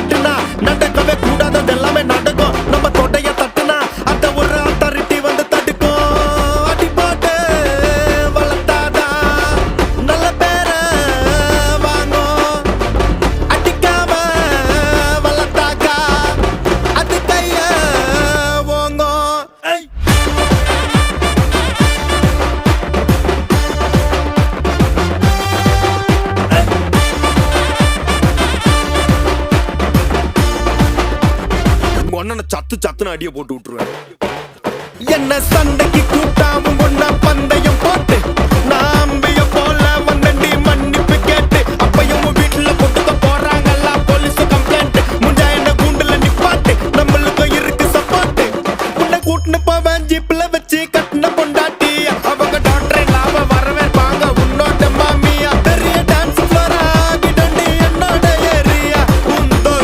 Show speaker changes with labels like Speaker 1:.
Speaker 1: கட்டுனா நடக்கவே கூடாதது எல்லாமே நடக்கும். நம்ம தொடைய தட்டுனா அந்த ஒரு அத்தாரிட்டி வந்து தடுக்கும். அடி போட்டு வளர்த்தாதான் நல்ல பேர வாங்கும். அடிக்காம வளர்த்தாக்கா அது கைய ஓங்கும். ஒன்ன சத்து சத்துன்னு அடிய போட்டு விட்டுருவேன். என்ன சண்டைக்கு கூட்டாம ஒன்ன பந்தயம் போட்டு